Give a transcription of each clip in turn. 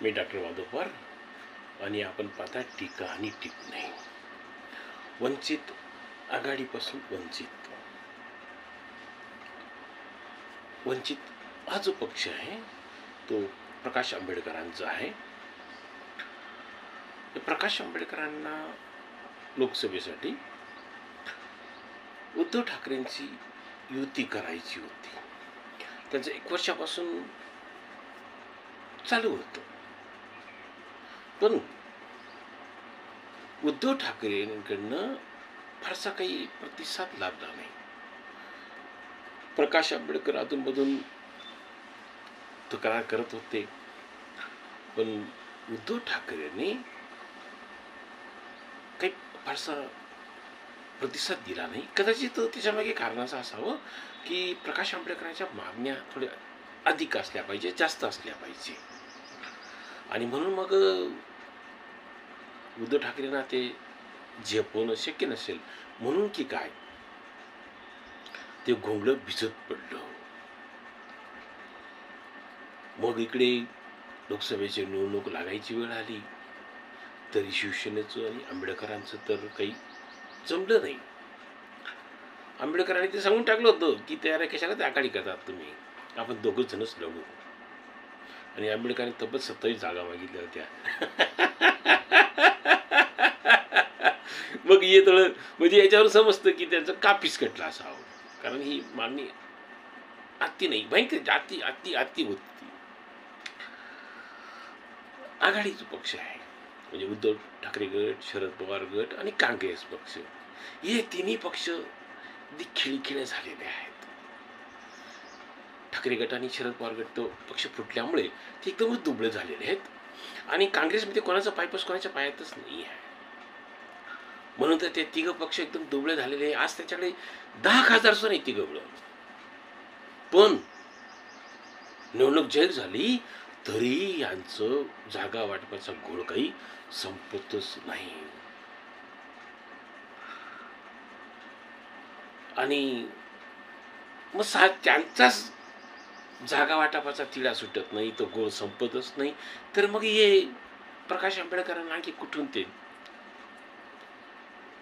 मी doctor Madhav Pawar आणि आपण पाहता टीका आणि टिप्पणी. वंचित आघाडीपासून वंचित हा जो पक्ष आहे तो प्रकाश आंबेडकरांचा आहे. प्रकाश आंबेडकरांना लोकसभेसाठी उद्धव ठाकरेंची युती करायची होती. त्यांचं 1 वर्षापासून चालू होतं, पण उद्धव ठाकरेंकडनं फारसा काही प्रतिसाद लाभला नाही. प्रकाश आंबेडकर अधूनमधून तक्रार करत होते, पण उद्धव ठाकरेंनी काही फारसा प्रतिसाद दिला नाही. कदाचित त्याच्यामागे कारण असं असावं की प्रकाश आंबेडकरांच्या मागण्या थोड्या अधिक असल्या पाहिजे, जास्त असल्या पाहिजे, आणि म्हणून मग उद्धव ठाकरेंना ते झेपवणं शक्य नसेल म्हणून की काय ते घोंगडं भिजत पडलं. मग इकडे लोकसभेची निवडणूक लागायची वेळ आली तरी शिवसेनेचं आणि आंबेडकरांचं तर काही जमलं नाही. आंबेडकरांनी ते सांगून टाकलं होतं की तयार कशाला ते आघाडी करतात तुम्ही, आपण दोघंच जणच लढू. आणि आंबेडकरांनी तब्बल 27 जागा मागितल्या होत्या. मग थोडं म्हणजे याच्यावर समजतं की त्यांचं का पिसकटलं असावं, कारण ही मागणी अति नाही, भयंकर अति होती. आघाडीचा पक्ष आहे म्हणजे उद्धव ठाकरे गट, शरद पवार गट आणि काँग्रेस पक्ष, हे तिन्ही पक्ष खिळखिळे झालेले आहेत. ठाकरे गट आणि शरद पवार गट तो पक्ष फुटल्यामुळे ते एकदमच दुबळे झालेले आहेत, आणि काँग्रेसमध्ये कोणाचा पायपस कोणाच्या पायातच नाही आहे. म्हणून तर ते तिघ पक्ष एकदम दुबळे झालेले आहे. आज त्याच्याकडे 10 खासदार सुद्धा नाही तिघं, पण निवडणूक जाहीर झाली तरी यांचं जागा वाटपाचा घोळ काही संपतच नाही. आणि मग त्यांचाच जागा वाटपाचा तिढा सुटत नाही, तो घोळ संपतच नाही, तर मग हे प्रकाश आंबेडकरांना आणखी कुठून ते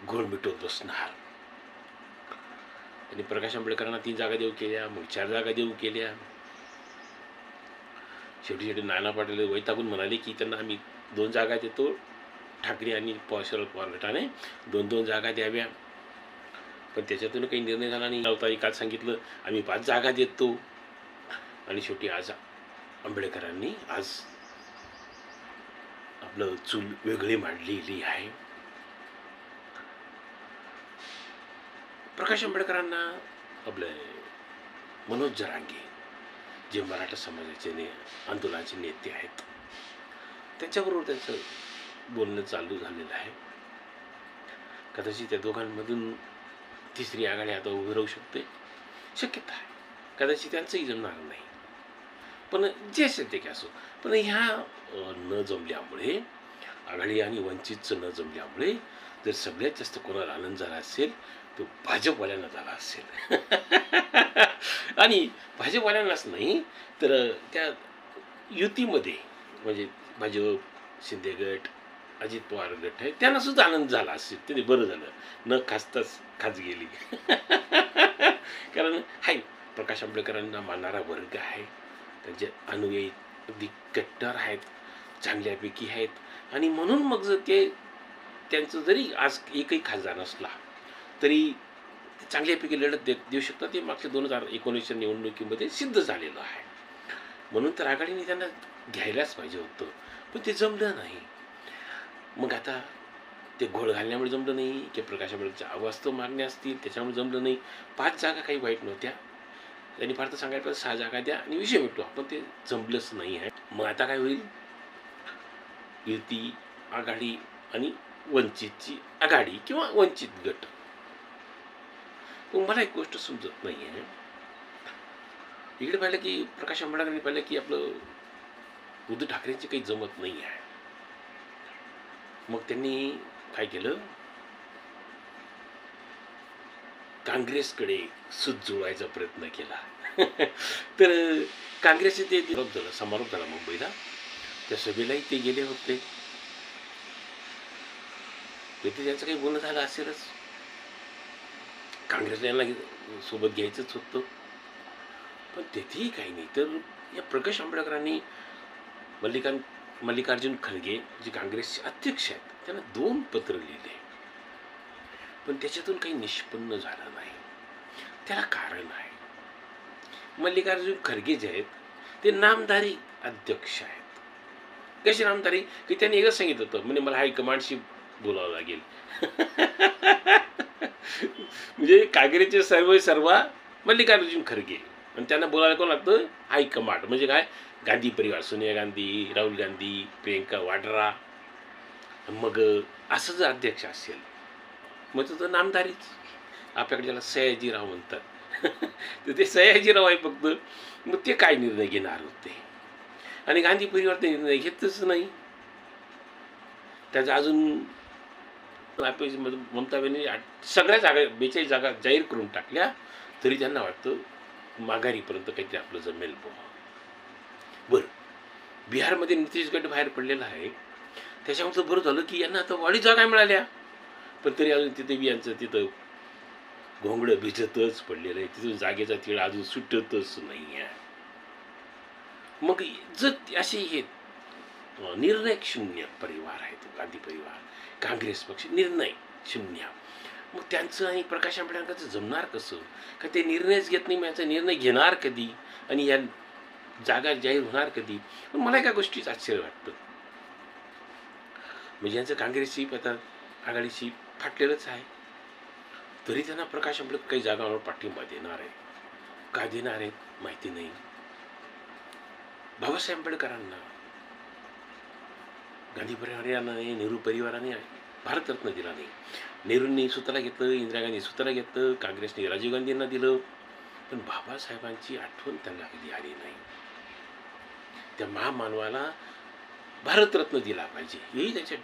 घोळ मिटवत बसणार. आणि प्रकाश आंबेडकरांना 3 जागा देऊ केल्या, मग 4 जागा देऊ केल्या. शेवटी नाना पाटील वैतागून म्हणाले की त्यांना आम्ही 2 जागा देतो, ठाकरे आणि शरद पवार गटाने 2-2 जागा द्याव्या. पण त्याच्यातून काही निर्णय झाला नाही. राऊतांनी काल सांगितलं आम्ही 5 जागा देतो, आणि शेवटी आज आंबेडकरांनी आज आपलं चूल वेगळी मांडलेली आहे. प्रकाश आंबेडकरांना आपले मनोज जरांगे जे मराठा समाजाचे आंदोलनाचे नेते आहेत त्यांच्याबरोबर त्यांचं बोलणं चालू झालेलं आहे. कदाचित त्या दोघांमधून तिसरी आघाडी आता उभी राहू शकते, शक्यता आहे. कदाचित त्यांचंही जमणार नाही, पण जे असेल ते काय असो. पण ह्या न जमल्यामुळे, आघाडी आणि वंचितचं न जमल्यामुळे जर सगळ्यात जास्त कोणाला आनंद झाला असेल तो भाजपवाल्यांना झाला असेल. आणि भाजपवाल्यांनाच नाही तर त्या युतीमध्ये म्हणजे भाजप, शिंदे गट, अजित पवार गट आहे त्यांना सुद्धा आनंद झाला असेल. ते बरं झालं, न खासताच खास गेली. कारण हाय प्रकाश आंबेडकरांना मानणारा वर्ग आहे, त्यांचे अनुयायी अगदी कट्टर आहेत, चांगल्यापैकी आहेत, आणि म्हणून मग जर ते त्यांचं जरी आज एकही खासदार नसला तरी चांगल्यापैकी लढत देऊ शकतात. ते मागच्या 2019च्या निवडणुकीमध्ये सिद्ध झालेलं आहे. म्हणून तर आघाडीने त्यांना घ्यायलाच पाहिजे होतं, पण ते जमलं नाही. मग आता ते घोळ घालण्यामुळे जमलं नाही की प्रकाश आंबेडकरच्या अवास्तव मागण्या असतील त्याच्यामुळे जमलं नाही. 5 जागा काही वाईट नव्हत्या, त्यांनी फार तर सांगायला पाहिजे 6 जागा द्या आणि विषय मिटवा, पण ते जमलंच नाही आहे. मग आता काय होईल, युती आघाडी आणि वंचितची आघाडी किंवा वंचित गट. मला एक गोष्ट समजत नाही आहे. इकडे पाहिलं की प्रकाश आंबेडकरांनी पाहिलं की आपलं उद्धव ठाकरेंची काही जमत नाही आहे. मग त्यांनी काय केलं, काँग्रेसकडे सूत जुळवायचा प्रयत्न केला. तर काँग्रेसचे ते समारोप झाला मुंबईला, त्या सभेलाही ते गेले होते. तिथे त्यांचं काही बोलणं झालं असेलच. काँग्रेसला यांना सोबत घ्यायचंच होतं. पण तेथेही काही नाही. तर या प्रकाश आंबेडकरांनी मल्लिकार्जुन खरगे जे काँग्रेसचे अध्यक्ष आहेत त्यांना 2 पत्र लिहिले. पण त्याच्यातून काही निष्पन्न झालं नाही. त्याला कारण आहे. मल्लिकार्जुन खरगे जे आहेत ते नामधारी अध्यक्ष आहेत. कसे नामधारी की त्यांनी एकच सांगितलं होतं, म्हणजे मला हायकमांडशी बोलावं लागेल. म्हणजे काँग्रेसचे सर्व मल्लिकार्जुन खरगे आणि त्यांना बोलायला कोण लागतं? हायकमांड. म्हणजे काय? गांधी परिवार, सोनिया गांधी, राहुल गांधी, प्रियंका वाड्रा. मग असं जर अध्यक्ष असेल मग तो नामधारीच. आपल्याकडे ज्याला सयाजीराव म्हणतात तर ते सयाजीराव आहे फक्त. मग ते काय निर्णय घेणार होते? आणि गांधी परिवार ते निर्णय घेतच नाही. त्याचा अजून ममता बॅनर्जी सगळ्या जागा 42 जागा जाहीर करून टाकल्या तरी त्यांना वाटतं माघारीपर्यंत काहीतरी आपलं जमेल बुवा. बरं, बिहारमध्ये नितीश गट बाहेर पडलेला आहे. त्याच्यामुळे बरं झालं की यांना आता वाढीव जागा मिळाल्या. पण तरी अजून तिथे बियांचं तिथं घोंगडं भिजतच पडलेलं आहे. तिथून जागेचा तीळ अजून सुटतच नाही आहे. मग जर असे हे निर्णय शून्य परिवार आहेत गांधी परिवार, काँग्रेस पक्ष निर्णय शून्य, मग त्यांचं आणि प्रकाश आंबेडकरांचं जमणार कसं? का ते निर्णयच घेत नाही. मग याचा निर्णय घेणार कधी आणि या जागा जाहीर होणार कधी? पण मला एका गोष्टीचं आश्चर्य वाटतं, म्हणजे यांचं काँग्रेसची आता आघाडीशी फाटलेलंच आहे तरी त्यांना प्रकाश आंबेडकर काही जागांवर पाठिंबा देणार आहे. का देणार आहेत माहिती नाही. बाबासाहेब आंबेडकरांना गांधी परिवाराने नाही, नेहरू परिवाराने भारतरत्न दिला नाही. नेहरूंनी स्वतःला घेतलं, इंदिरा गांधी स्वतःला घेतलं, काँग्रेसने राजीव गांधींना दिलं. पण बाबासाहेबांची आठवण त्यांना कधी आली नाही. त्या महामानवाला भारतरत्न दिला पाहिजे हेही त्याच्या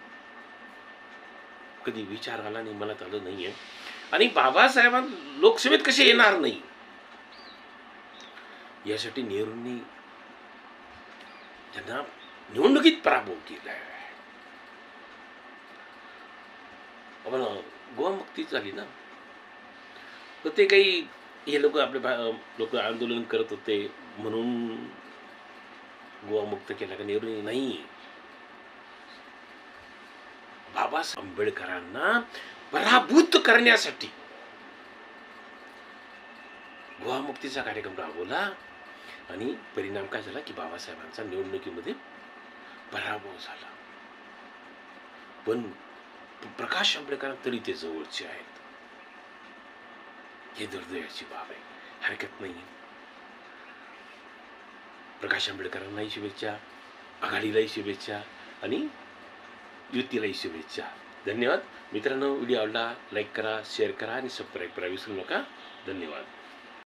कधी विचार आला नाही, मनात आलं नाही आहे. आणि बाबासाहेबांना लोकसभेत कसे येणार नाही यासाठी नेहरूंनी त्यांना निवडणुकीत पराभव केला आहे. आपण गोवामुक्ती झाली ना, तर ते काही हे लोक आपले लोक आंदोलन करत होते म्हणून गोवामुक्त केला का नेहरूंनी? नाही. बाबासाहेब आंबेडकरांना पराभूत करण्यासाठी गोवामुक्तीचा कार्यक्रम राबवला आणि परिणाम काय झाला की बाबासाहेबांचा निवडणुकीमध्ये पराभव झाला. पण प्रकाश आंबेडकर तरी ते जवळचे आहेत. हे दुर्दैवाची बाब आहे. हरकत नाही. प्रकाश आंबेडकरांनाही शुभेच्छा, आघाडीलाही शुभेच्छा आणि युतीलाही शुभेच्छा. धन्यवाद मित्रांनो. व्हिडिओ आवडला लाईक करा, शेअर करा आणि सबस्क्राईब करा विसरू नका. धन्यवाद.